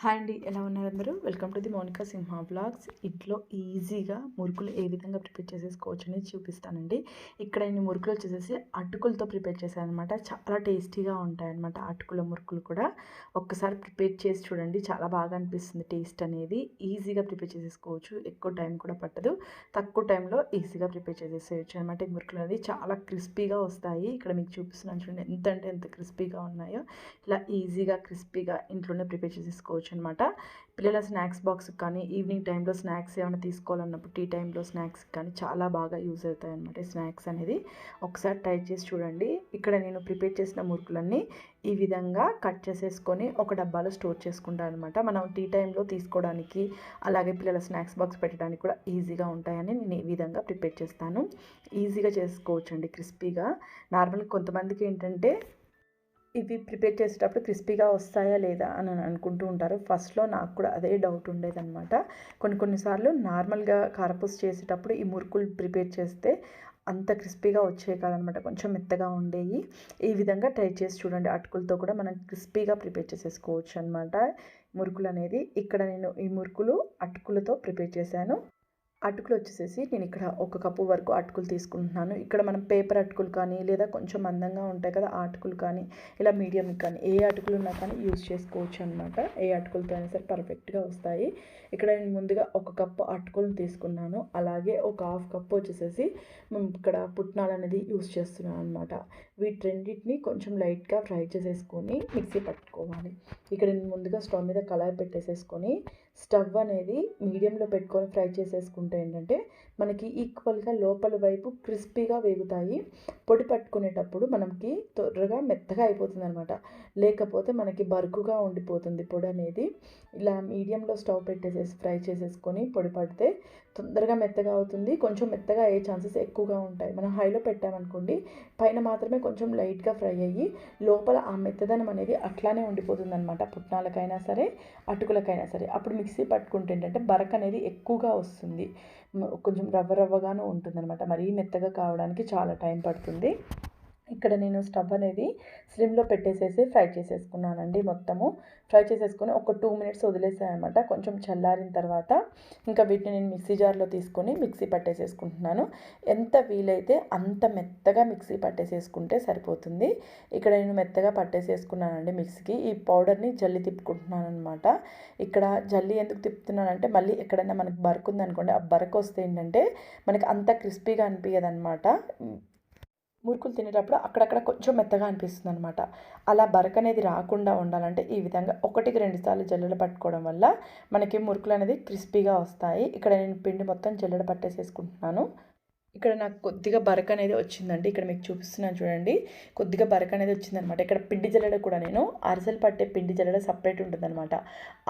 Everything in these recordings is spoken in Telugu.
హాయ్ అండి, ఎలా ఉన్నారు అందరూ? Welcome to the Mounika Simha vlogs. ఇంట్లో ఈజీగా మురుకులు ఏ విధంగా ప్రిపేర్ చేసేసుకోవచ్చు అనేది చూపిస్తానండి. ఇక్కడ నేను మురుకులు వచ్చేసేసి అటుకులతో ప్రిపేర్ చేశాను అనమాట. చాలా టేస్టీగా ఉంటాయన్నమాట అటుకుల మురుకులు కూడా. ఒక్కసారి ప్రిపేర్ చేసి చూడండి, చాలా బాగా అనిపిస్తుంది టేస్ట్ అనేది. ఈజీగా ప్రిపేర్ చేసేసుకోవచ్చు, ఎక్కువ టైం కూడా పట్టదు. తక్కువ టైంలో ఈజీగా ప్రిపేర్ చేసేసేయచ్చు అనమాట. ఈ మురుకులు అనేది చాలా క్రిస్పీగా వస్తాయి. ఇక్కడ మీకు చూపిస్తున్నాను చూడండి, ఎంత అంటే ఎంత క్రిస్పీగా ఉన్నాయో. ఇలా ఈజీగా క్రిస్పీగా ఇంట్లోనే ప్రిపేర్ చేసేసుకోవచ్చు అనమాట. పిల్లల స్నాక్స్ బాక్స్కి కానీ, ఈవినింగ్ టైంలో స్నాక్స్ ఏమైనా తీసుకోవాలన్నప్పుడు టీ టైంలో స్నాక్స్కి కానీ చాలా బాగా యూజ్ అవుతాయి అనమాట ఈ స్నాక్స్ అనేది. ఒకసారి ట్రై చేసి చూడండి. ఇక్కడ నేను ప్రిపేర్ చేసిన మురుకులన్నీ ఈ విధంగా కట్ చేసేసుకొని ఒక డబ్బాలో స్టోర్ చేసుకుంటాను అనమాట. మనం టీ టైంలో తీసుకోవడానికి, అలాగే పిల్లల స్నాక్స్ బాక్స్ పెట్టడానికి కూడా ఈజీగా ఉంటాయని నేను ఈ విధంగా ప్రిపేర్ చేస్తాను. ఈజీగా చేసుకోవచ్చండి క్రిస్పీగా. నార్మల్గా కొంతమందికి ఏంటంటే ఇవి ప్రిపేర్ చేసేటప్పుడు క్రిస్పీగా వస్తాయా లేదా అని అనుకుంటూ ఉంటారు. ఫస్ట్లో నాకు కూడా అదే డౌట్ ఉండేదన్నమాట. కొన్నిసార్లు నార్మల్గా కారపూస చేసేటప్పుడు ఈ మురుకులు ప్రిపేర్ చేస్తే అంత క్రిస్పీగా వచ్చేవి కాదనమాట, కొంచెం మెత్తగా ఉండేవి. ఈ విధంగా ట్రై చేసి చూడండి. అటుకులతో కూడా మనం క్రిస్పీగా ప్రిపేర్ చేసేసుకోవచ్చు అనమాట మురుకులు అనేది. ఇక్కడ నేను ఈ మురుకులు అటుకులతో ప్రిపేర్ చేశాను. అటుకులు వచ్చేసేసి నేను ఇక్కడ ఒక కప్పు వరకు అటుకులు తీసుకుంటున్నాను. ఇక్కడ మనం పేపర్ అటుకులు కానీ, లేదా కొంచెం మందంగా ఉంటాయి కదా ఆ అటుకులు కానీ, ఇలా మీడియం కానీ ఏ అటుకులు ఉన్నా కానీ యూజ్ చేసుకోవచ్చు అనమాట. ఏ అటుకులతో అయినా సరే పర్ఫెక్ట్గా వస్తాయి. ఇక్కడ నేను ముందుగా ఒక కప్పు అటుకులను తీసుకున్నాను. అలాగే ఒక హాఫ్ కప్పు వచ్చేసేసి ఇక్కడ పుట్నాలు అనేది యూజ్ చేస్తున్నాను అనమాట. వీటన్నిటిని కొంచెం లైట్గా ఫ్రై చేసేసుకొని మిక్సీ పట్టుకోవాలి. ఇక్కడ నేను ముందుగా స్టవ్ మీద కళాయి పెట్టేసేసుకొని స్టవ్ అనేది మీడియంలో పెట్టుకొని ఫ్రై చేసేసుకుంటే ఏంటంటే మనకి ఈక్వల్గా లోపల వైపు క్రిస్పీగా వేగుతాయి. పొడి పట్టుకునేటప్పుడు మనకి త్వరగా మెత్తగా అయిపోతుంది అనమాట. లేకపోతే మనకి బరుకుగా ఉండిపోతుంది పొడి అనేది. ఇలా మీడియంలో స్టవ్ పెట్టేసేసి ఫ్రై చేసేసుకొని పొడి పడితే తొందరగా మెత్తగా అవుతుంది. కొంచెం మెత్తగా అయ్యే ఛాన్సెస్ ఎక్కువగా ఉంటాయి. మనం హైలో పెట్టామనుకోండి, పైన మాత్రమే కొంచెం లైట్గా ఫ్రై అయ్యి లోపల ఆ మెత్తదనం అనేది అట్లానే ఉండిపోతుంది అనమాట. పుట్నాలకైనా సరే, అటుకులకైనా సరే. అప్పుడు మిక్సీ పట్టుకుంటే ఏంటంటే బరక అనేది ఎక్కువగా వస్తుంది, కొంచెం రవ్వగాను ఉంటుందన్నమాట. మరీ మెత్తగా కావడానికి చాలా టైం పడుతుంది. ఇక్కడ నేను స్టవ్ అనేది స్లిమ్లో పెట్టేసేసి ఫ్రై చేసేసుకున్నానండి. మొత్తము ఫ్రై చేసేసుకొని ఒక 2 మినిట్స్ వదిలేసాను అనమాట. కొంచెం చల్లారిన తర్వాత ఇంకా వీటిని నేను మిక్సీ జార్లో తీసుకొని మిక్సీ పట్టేసేసుకుంటున్నాను. ఎంత వీలైతే అంత మెత్తగా మిక్సీ పట్టేసేసుకుంటే సరిపోతుంది. ఇక్కడ నేను మెత్తగా పట్టేసేసుకున్నానండి మిక్సీకి. ఈ పౌడర్ని జల్లి తిప్పుకుంటున్నాను అనమాట. ఇక్కడ జల్లి ఎందుకు తిప్పుతున్నానంటే మళ్ళీ ఎక్కడైనా మనకి బరకు ఉందనుకోండి, ఆ బరకు వస్తే ఏంటంటే మనకి అంత క్రిస్పీగా అనిపించదు అనమాట. మురుకులు తినేటప్పుడు అక్కడక్కడ కొంచెం మెత్తగా అనిపిస్తుంది అనమాట. అలా బరక అనేది రాకుండా ఉండాలంటే ఈ విధంగా 1-2 సార్లు జల్లెడ పట్టుకోవడం వల్ల మనకి మురుకులు అనేది క్రిస్పీగా వస్తాయి. ఇక్కడ నేను పిండి మొత్తం జల్లెడ పట్టేసేసుకుంటున్నాను. ఇక్కడ నాకు కొద్దిగా బరక అనేది వచ్చిందండి. ఇక్కడ మీకు చూపిస్తున్నాను చూడండి, కొద్దిగా బరక అనేది వచ్చిందనమాట. ఇక్కడ పిండి జల్లెడ కూడా నేను అరిసెలు పట్టే పిండి జల్లెడ సపరేట్ ఉంటుందన్నమాట.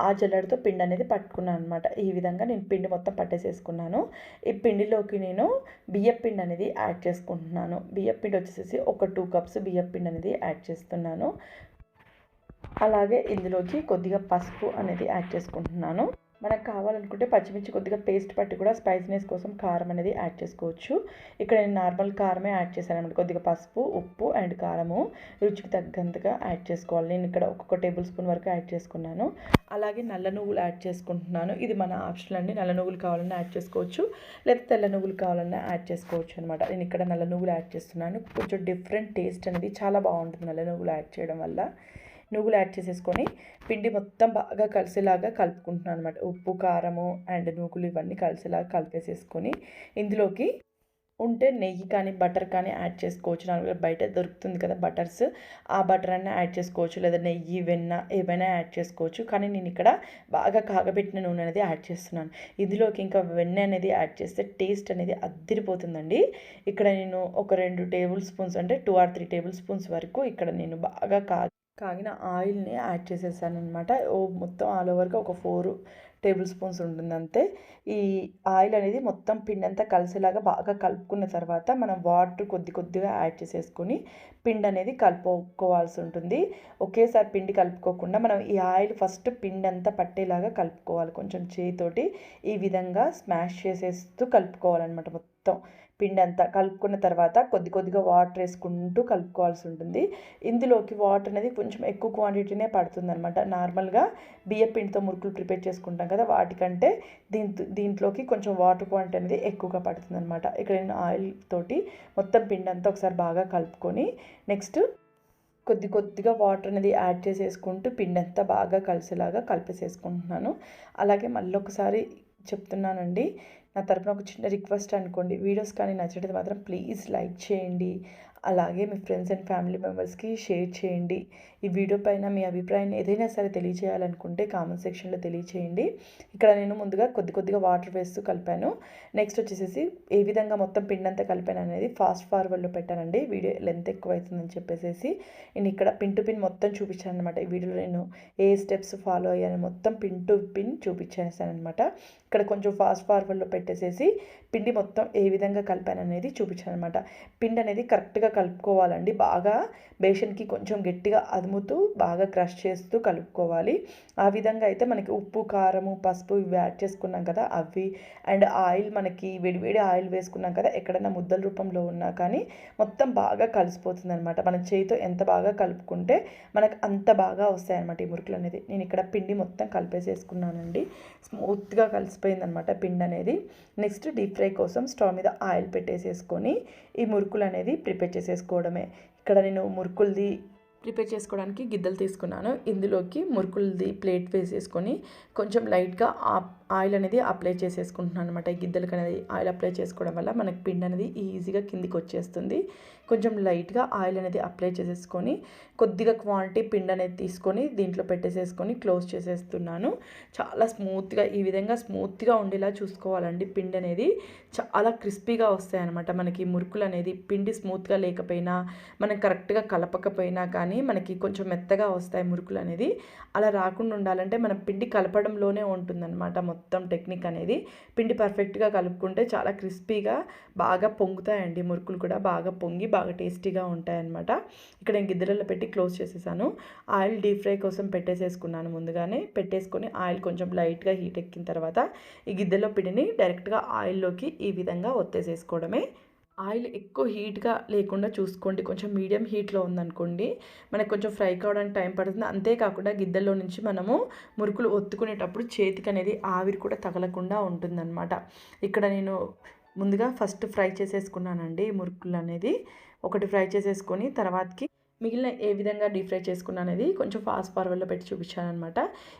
ఆ జల్లెడతో పిండి అనేది పట్టుకున్నాను అనమాట. ఈ విధంగా నేను పిండి మొత్తం పట్టేసేసుకున్నాను. ఈ పిండిలోకి నేను బియ్యం పిండి అనేది యాడ్ చేసుకుంటున్నాను. బియ్యం పిండి వచ్చేసి ఒక 2 కప్స్ బియ్యం పిండి అనేది యాడ్ చేస్తున్నాను. అలాగే ఇందులోకి కొద్దిగా పసుపు అనేది యాడ్ చేసుకుంటున్నాను. మనకు కావాలనుకుంటే పచ్చిమిర్చి కొద్దిగా పేస్ట్ పట్టి కూడా స్పైసీనెస్ కోసం కారం అనేది యాడ్ చేసుకోవచ్చు. ఇక్కడ నేను నార్మల్ కారమే యాడ్ చేశాను అనమాట. కొద్దిగా పసుపు, ఉప్పు అండ్ కారము రుచికి తగ్గంతగా యాడ్ చేసుకోవాలి. నేను ఇక్కడ ఒక్కొక్క టేబుల్ స్పూన్ వరకు యాడ్ చేసుకున్నాను. అలాగే నల్ల నువ్వులు యాడ్ చేసుకుంటున్నాను. ఇది మన ఆప్షనల్ అండి. నల్ల నువ్వులు కావాలన్నా యాడ్ చేసుకోవచ్చు, లేదా తెల్ల నువ్వులు కావాలన్నా యాడ్ చేసుకోవచ్చు అనమాట. నేను ఇక్కడ నల్ల నువ్వులు యాడ్ చేస్తున్నాను. కొంచెం డిఫరెంట్ టేస్ట్ అనేది చాలా బాగుంటుంది నల్ల నువ్వులు యాడ్ చేయడం వల్ల. నువ్వులు యాడ్ చేసేసుకొని పిండి మొత్తం బాగా కలిసేలాగా కలుపుకుంటున్నాను అనమాట. ఉప్పు, కారము అండ్ నువ్వులు ఇవన్నీ కలిసేలాగా కలిపేసేసుకొని ఇందులోకి ఉంటే నెయ్యి కానీ బటర్ కానీ యాడ్ చేసుకోవచ్చు. నార్మల్గా బయట దొరుకుతుంది కదా బటర్స్, ఆ బటర్ అన్న యాడ్ చేసుకోవచ్చు, లేదా నెయ్యి, వెన్న ఏవైనా యాడ్ చేసుకోవచ్చు. కానీ నేను ఇక్కడ బాగా కాగబెట్టిన నూనె అనేది యాడ్ చేస్తున్నాను. ఇందులోకి ఇంకా వెన్న అనేది యాడ్ చేస్తే టేస్ట్ అనేది అద్దిరిపోతుందండి. ఇక్కడ నేను ఒక 2 టేబుల్ స్పూన్స్ అంటే 2 or 3 టేబుల్ స్పూన్స్ వరకు ఇక్కడ నేను బాగా కాగిన ఆయిల్ని యాడ్ చేసేసాను అనమాట. మొత్తం ఆల్ ఓవర్గా ఒక 4 టేబుల్ స్పూన్స్ ఉంటుంది అంతే. ఈ ఆయిల్ అనేది మొత్తం పిండి అంతా కలిసేలాగా బాగా కలుపుకున్న తర్వాత మనం వాటర్ కొద్దిగా యాడ్ చేసేసుకొని పిండి అనేది కలుపుకోవాల్సి ఉంటుంది. ఒకేసారి పిండి కలుపుకోకుండా మనం ఈ ఆయిల్ ఫస్ట్ పిండి అంతా పట్టేలాగా కలుపుకోవాలి. కొంచెం చేతితోటి ఈ విధంగా స్మాష్ చేసేస్తూ కలుపుకోవాలన్నమాట. మొత్తం పిండి అంతా కలుపుకున్న తర్వాత కొద్దిగా వాటర్ వేసుకుంటూ కలుపుకోవాల్సి ఉంటుంది. ఇందులోకి వాటర్ అనేది కొంచెం ఎక్కువ క్వాంటిటీనే పడుతుందన్నమాట. నార్మల్గా బియ్య పిండితో మురుకులు ప్రిపేర్ చేసుకుంటాం కదా, వాటికంటే దీంట్లోకి కొంచెం వాటర్ క్వాంటిటీ అనేది ఎక్కువగా పడుతుందన్నమాట. ఇక్కడ నేను ఆయిల్ తోటి మొత్తం పిండి అంతా ఒకసారి బాగా కలుపుకొని నెక్స్ట్ కొద్దిగా వాటర్ అనేది యాడ్ చేసేసుకుంటూ పిండి అంతా బాగా కలిసేలాగా కలిపేసేసుకుంటున్నాను. అలాగే మళ్ళీ ఒకసారి చెప్తున్నానండి, నా తరపున ఒక చిన్న రిక్వెస్ట్ అనుకోండి. వీడియోస్ కానీ నచ్చినట్లయితే మాత్రం ప్లీజ్ లైక్ చేయండి. అలాగే మీ ఫ్రెండ్స్ అండ్ ఫ్యామిలీ మెంబర్స్కి షేర్ చేయండి. ఈ వీడియో పైన మీ అభిప్రాయాన్ని ఏదైనా సరే తెలియచేయాలనుకుంటే కామెంట్ సెక్షన్లో తెలియచేయండి. ఇక్కడ నేను ముందుగా కొద్దిగా వాటర్ వేస్తూ కలిపాను. నెక్స్ట్ వచ్చేసి ఏ విధంగా మొత్తం పిండి అంతా కలిపాను అనేది ఫాస్ట్ ఫార్వర్డ్లో పెట్టానండి. వీడియో లెంత్ ఎక్కువ అవుతుందని చెప్పేసి నేను ఇక్కడ పిన్ టు పిన్ మొత్తం చూపించాను అనమాట. ఈ వీడియోలో నేను ఏ స్టెప్స్ ఫాలో అయ్యాను మొత్తం పిన్ టు పిన్ చూపించేసాను అనమాట. ఇక్కడ కొంచెం ఫాస్ట్ ఫార్వర్డ్లో పెట్టేసేసి పిండి మొత్తం ఏ విధంగా కలిపాను అనేది చూపించాను అనమాట. పిండి అనేది కరెక్ట్గా కలుపుకోవాలండి. బాగా బేషన్కి కొంచెం గట్టిగా అదుముతూ బాగా క్రష్ చేస్తూ కలుపుకోవాలి. ఆ విధంగా అయితే మనకి ఉప్పు, కారము, పసుపు ఇవి యాడ్ చేసుకున్నాం కదా అవి, అండ్ ఆయిల్ మనకి వేడివేడి ఆయిల్ వేసుకున్నాం కదా, ఎక్కడైనా ముద్దల రూపంలో ఉన్నా కానీ మొత్తం బాగా కలిసిపోతుంది అనమాట. మన చేతితో ఎంత బాగా కలుపుకుంటే మనకు అంత బాగా వస్తాయి అనమాట ఈ మురుకులు అనేది. నేను ఇక్కడ పిండి మొత్తం కలిపేసేసుకున్నానండి. స్మూత్గా కలిసిపోయిందనమాట పిండి అనేది. నెక్స్ట్ డీప్ ఫ్రై కోసం స్టవ్ మీద ఆయిల్ పెట్టేసేసుకొని ఈ మురుకులు అనేది ప్రిపేర్ చేసేసుకోవడమే. ఇక్కడ నేను మురుకులది ప్రిపేర్ చేసుకోవడానికి గిద్దలు తీసుకున్నాను. ఇందులోకి మురుకులది ప్లేట్ వేసేసుకొని కొంచెం లైట్గా ఆయిల్ అనేది అప్లై చేసేసుకుంటున్నాను అనమాట. ఈ గిద్దలకి అనేది ఆయిల్ అప్లై చేసుకోవడం వల్ల మనకి పిండి అనేది ఈజీగా కిందికి వచ్చేస్తుంది. కొంచెం లైట్గా ఆయిల్ అనేది అప్లై చేసేసుకొని కొద్దిగా క్వాంటిటీ పిండి అనేది తీసుకొని దీంట్లో పెట్టేసేసుకొని క్లోజ్ చేసేస్తున్నాను. చాలా స్మూత్గా ఈ విధంగా స్మూత్గా ఉండేలా చూసుకోవాలండి. పిండి అనేది చాలా క్రిస్పీగా వస్తాయి అనమాట. మనకి మురుకులు అనేది పిండి స్మూత్గా లేకపోయినా మనం కరెక్ట్గా కలపకపోయినా కానీ మనకి కొంచెం మెత్తగా వస్తాయి మురుకులు అనేది. అలా రాకుండా ఉండాలంటే మనం పిండి కలపడంలోనే ఉంటుందన్నమాట మొత్తం టెక్నిక్ అనేది. పిండి పర్ఫెక్ట్గా కలుపుకుంటే చాలా క్రిస్పీగా బాగా పొంగుతాయండి మురుకులు కూడా. బాగా పొంగి బాగా టేస్టీగా ఉంటాయన్నమాట. ఇక్కడ నేను గిద్దెలలో పెట్టి క్లోజ్ చేసేసాను. ఆయిల్ డీప్ ఫ్రై కోసం పెట్టేసేసుకున్నాను. ముందుగానే పెట్టేసుకొని ఆయిల్ కొంచెం లైట్గా హీట్ ఎక్కిన తర్వాత ఈ గిద్దెలో పిండిని డైరెక్ట్గా ఆయిల్లోకి ఈ విధంగా ఒత్తేసేసుకోవడమే. ఆయిల్ ఎక్కువ హీట్గా లేకుండా చూసుకోండి. కొంచెం మీడియం హీట్లో ఉందనుకోండి మనకు కొంచెం ఫ్రై కావడానికి టైం పడుతుంది. అంతేకాకుండా గిద్దెల్లో నుంచి మనము మురుకులు ఒత్తుకునేటప్పుడు చేతికి అనేది ఆవిరి కూడా తగలకుండా ఉంటుందన్నమాట. ఇక్కడ నేను ముందుగా ఫస్ట్ ఫ్రై చేసేసుకున్నానండి మురుకులు అనేది. ఒకటి ఫ్రై చేసేసుకొని తర్వాతకి మిగిలిన ఏ విధంగా డీప్ ఫ్రై చేసుకున్నా అనేది కొంచెం ఫాస్ట్ ఫార్వర్డ్లో పెట్టి చూపించాను అనమాట.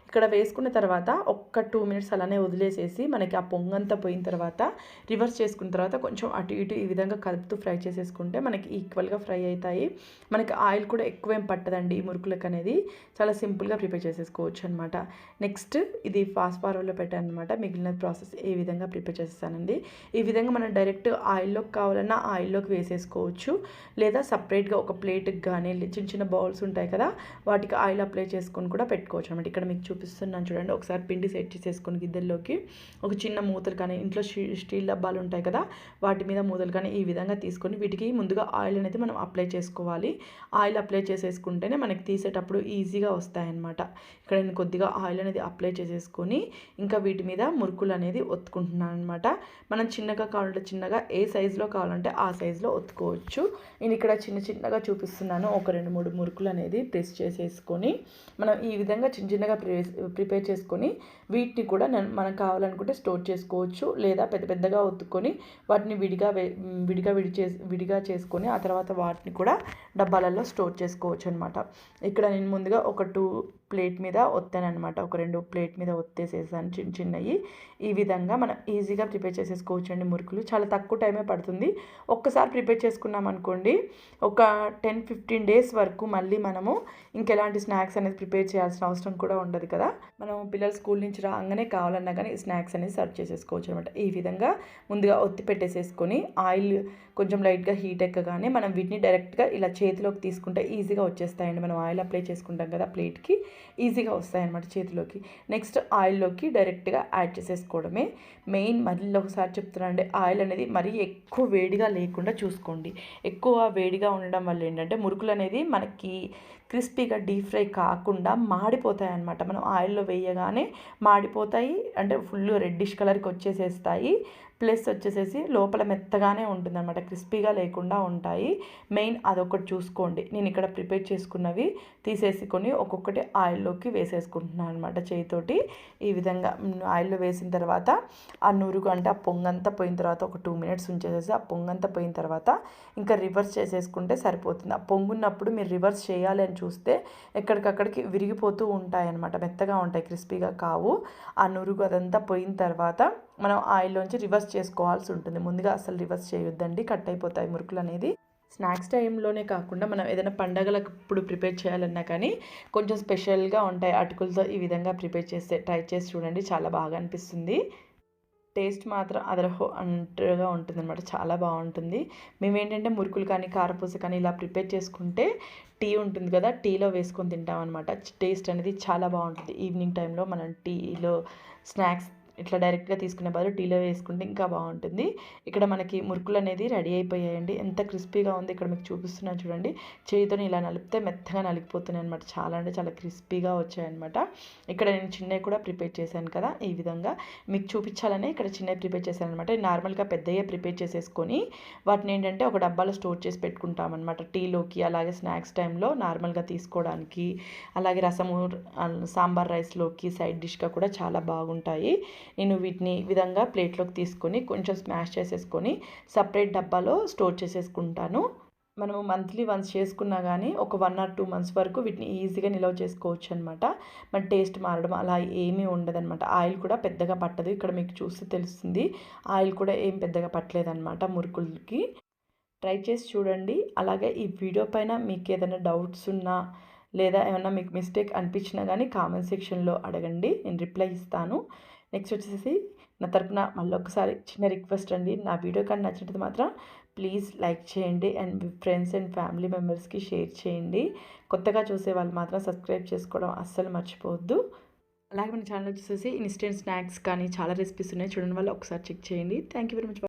ఇక్కడ వేసుకున్న తర్వాత ఒక్క 2 మినిట్స్ అలానే వదిలేసేసి మనకి ఆ పొంగంతా పోయిన తర్వాత రివర్స్ చేసుకున్న తర్వాత కొంచెం అటు ఇటు ఈ విధంగా కలుపుతూ ఫ్రై చేసేసుకుంటే మనకి ఈక్వల్గా ఫ్రై అవుతాయి. మనకి ఆయిల్ కూడా ఎక్కువేం పట్టదండి ఈ మురుకులకు అనేది. చాలా సింపుల్గా ప్రిపేర్ చేసేసుకోవచ్చు అనమాట. నెక్స్ట్ ఇది ఫాస్ట్ ఫార్వర్డ్లో పెట్టాను అనమాట. మిగిలిన ప్రాసెస్ ఏ విధంగా ప్రిపేర్ చేసేసానండి. ఈ విధంగా మనం డైరెక్ట్ ఆయిల్లోకి కావాలన్నా ఆయిల్లోకి వేసేసుకోవచ్చు, లేదా సపరేట్గా ఒక ప్లేట్కి కానీ చిన్న చిన్న బౌల్స్ ఉంటాయి కదా వాటికి ఆయిల్ అప్లై చేసుకొని కూడా పెట్టుకోవచ్చు అనమాట. ఇక్కడ మీకు చూపిస్తున్నాను చూడండి. ఒకసారి పిండి సెట్ చేసేసుకొని గిద్దెల్లోకి ఒక చిన్న మూతలు కానీ ఇంట్లో స్టీల్ డబ్బాలు ఉంటాయి కదా వాటి మీద మూతలు కానీ ఈ విధంగా తీసుకొని వీటికి ముందుగా ఆయిల్ అనేది మనం అప్లై చేసుకోవాలి. ఆయిల్ అప్లై చేసేసుకుంటేనే మనకి తీసేటప్పుడు ఈజీగా వస్తాయన్నమాట. ఇక్కడ నేను కొద్దిగా ఆయిల్ అనేది అప్లై చేసేసుకొని ఇంకా వీటి మీద మురుకులు అనేది ఒత్తుకుంటున్నాను అనమాట. మనం చిన్నగా కావాలంటే చిన్నగా, ఏ సైజులో కావాలంటే ఆ సైజులో ఒత్తుకోవచ్చు. నేను ఇక్కడ చిన్నగా చూపిస్తున్నాను. ఒక 2-3 మురుకులు అనేది ప్రెస్ చేసేసుకొని మనం ఈ విధంగా చిన్నగా ప్రిపేర్ చేసుకొని వీటిని కూడా మనం కావాలనుకుంటే స్టోర్ చేసుకోవచ్చు, లేదా పెద్దగా ఒత్తుకొని వాటిని విడిగా చేసుకొని ఆ తర్వాత వాటిని కూడా డబ్బాలలో స్టోర్ చేసుకోవచ్చు అనమాట. ఇక్కడ నేను ముందుగా ఒక 2 ప్లేట్ మీద ఒత్తానమాట. ఒక 2 ప్లేట్ మీద ఒత్తేసేసాను చిన్నవి. ఈ విధంగా మనం ఈజీగా ప్రిపేర్ చేసేసుకోవచ్చు అండి మురుకులు. చాలా తక్కువ టైమే పడుతుంది. ఒక్కసారి ప్రిపేర్ చేసుకున్నాం అనుకోండి ఒక 10-15 డేస్ వరకు మళ్ళీ మనము ఇంకెలాంటి స్నాక్స్ అనేది ప్రిపేర్ చేయాల్సిన అవసరం కూడా ఉండదు కదా. మనం పిల్లలు స్కూల్ నుంచి రాగానే కావాలన్నా కానీ స్నాక్స్ అనేది సర్వ్ చేసేసుకోవచ్చు అనమాట. ఈ విధంగా ముందుగా ఒత్తి పెట్టేసేసుకొని ఆయిల్ కొంచెం లైట్గా హీట్ ఎక్కగానే మనం వీటిని డైరెక్ట్గా ఇలా చేతిలోకి తీసుకుంటే ఈజీగా వచ్చేస్తాయండి. మనం ఆయిల్ అప్లై చేసుకుంటాం కదా ప్లేట్కి, ఈజీగా వస్తాయన్నమాట చేతిలోకి. నెక్స్ట్ ఆయిల్లోకి డైరెక్ట్గా యాడ్ చేసేసుకోవడమే మెయిన్. మళ్ళీ ఒకసారి చెప్తున్నానండి, ఆయిల్ అనేది మరీ ఎక్కువ వేడిగా లేకుండా చూసుకోండి. ఎక్కువ వేడిగా ఉండడం వల్ల ఏంటంటే మురుకులు అనేది మనకి క్రిస్పీగా డీప్ ఫ్రై కాకుండా మాడిపోతాయి అన్నమాట. మనం ఆయిల్లో వేయగానే మాడిపోతాయి, అంటే ఫుల్ రెడ్డిష్ కలర్కి వచ్చేసేస్తాయి. ప్లస్ వచ్చేసేసి లోపల మెత్తగానే ఉంటుందన్నమాట, క్రిస్పీగా లేకుండా ఉంటాయి. మెయిన్ అదొకటి చూసుకోండి. నేను ఇక్కడ ప్రిపేర్ చేసుకున్నవి తీసేసుకొని ఒక్కొక్కటి ఆయిల్లోకి వేసేసుకుంటున్నాను అనమాట చేయితోటి. ఈ విధంగా ఆయిల్లో వేసిన తర్వాత ఆ నురుగు అంటే ఆ పొంగంతా పోయిన తర్వాత ఒక 2 మినిట్స్ ఉంచేసేసి ఆ పొంగంతా పోయిన తర్వాత ఇంకా రివర్స్ చేసేసుకుంటే సరిపోతుంది. ఆ పొంగున్నప్పుడు మీరు రివర్స్ చేయాలి అని చూస్తే ఎక్కడికక్కడికి విరిగిపోతూ ఉంటాయి అన్నమాట, మెత్తగా ఉంటాయి, క్రిస్పీగా కావు. ఆ నురుగు అదంతా పోయిన తర్వాత మనం ఆయిల్లోంచి రివర్స్ చేసుకోవాల్సి ఉంటుంది. ముందుగా అసలు రివర్స్ చేయొద్దండి, కట్ అయిపోతాయి మురుకులు అనేది. స్నాక్స్ టైంలోనే కాకుండా మనం ఏదైనా పండగలకు ఇప్పుడు ప్రిపేర్ చేయాలన్నా కానీ కొంచెం స్పెషల్గా ఉంటాయి అటుకులతో. ఈ విధంగా ప్రిపేర్ చేస్తే ట్రై చేసి చూడండి, చాలా బాగా అనిపిస్తుంది. టేస్ట్ మాత్రం అంటగా ఉంటుందన్నమాట, చాలా బాగుంటుంది. మేమేంటంటే మురుకులు కానీ కారపూస కానీ ఇలా ప్రిపేర్ చేసుకుంటే టీ ఉంటుంది కదా, టీలో వేసుకొని తింటాం అనమాట. టేస్ట్ అనేది చాలా బాగుంటుంది. ఈవినింగ్ టైంలో మనం టీలో స్నాక్స్ ఇట్లా డైరెక్ట్గా తీసుకునే బదులు టీలో వేసుకుంటే ఇంకా బాగుంటుంది. ఇక్కడ మనకి మురుకులు అనేది రెడీ అయిపోయాయండి. ఎంత క్రిస్పీగా ఉంది, ఇక్కడ మీకు చూపిస్తున్నాను చూడండి. చేతితో ఇలా నలిపితే మెత్తగా నలిగిపోతున్నాయి అనమాట, చాలా అంటే చాలా క్రిస్పీగా వచ్చాయన్నమాట. ఇక్కడ నేను చిన్నవి కూడా ప్రిపేర్ చేశాను కదా, ఈ విధంగా మీకు చూపించాలని ఇక్కడ చిన్నవి ప్రిపేర్ చేశాను అనమాట. నార్మల్గా పెద్దయ్యే ప్రిపేర్ చేసేసుకొని వాటిని ఏంటంటే ఒక డబ్బాలో స్టోర్ చేసి పెట్టుకుంటాం అనమాట, టీలోకి అలాగే స్నాక్స్ టైంలో నార్మల్గా తీసుకోవడానికి, అలాగే రసము సాంబార్ రైస్లోకి సైడ్ డిష్గా కూడా చాలా బాగుంటాయి. నేను వీటిని విధంగా ప్లేట్లోకి తీసుకొని కొంచెం స్మాష్ చేసేసుకొని సపరేట్ డబ్బాలో స్టోర్ చేసేసుకుంటాను. మనము మంత్లీ వన్స్ చేసుకున్నా కానీ ఒక 1 or 2 మంత్స్ వరకు వీటిని ఈజీగా నిల్వ చేసుకోవచ్చు అనమాట. మన టేస్ట్ మారడం అలా ఏమీ ఉండదన్నమాట. ఆయిల్ కూడా పెద్దగా పట్టదు. ఇక్కడ మీకు చూస్తే తెలుస్తుంది, ఆయిల్ కూడా ఏం పెద్దగా పట్టలేదన్నమాట మురుకులకి. ట్రై చేసి చూడండి. అలాగే ఈ వీడియో పైన మీకు ఏదైనా డౌట్స్ ఉన్నా లేదా ఏమన్నా మీకు మిస్టేక్ అనిపించినా కానీ కామెంట్ సెక్షన్లో అడగండి, నేను రిప్లై ఇస్తాను. నెక్స్ట్ వచ్చేసి నా తరపున మళ్ళీ ఒకసారి చిన్న రిక్వెస్ట్ అండి, నా వీడియో కానీ నచ్చినట్టు మాత్రం ప్లీజ్ లైక్ చేయండి and me friends and family మెంబర్స్కి షేర్ చేయండి. కొత్తగా చూసే వాళ్ళు మాత్రం సబ్స్క్రైబ్ చేసుకోవడం అస్సలు మర్చిపోవద్దు. అలాగే మన ఛానల్ వచ్చేసి ఇన్స్టెంట్ స్నాక్స్ కానీ చాలా రెసిపీస్ ఉన్నాయి, చూడండి, వాళ్ళు ఒకసారి చెక్ చేయండి. Thank you very much.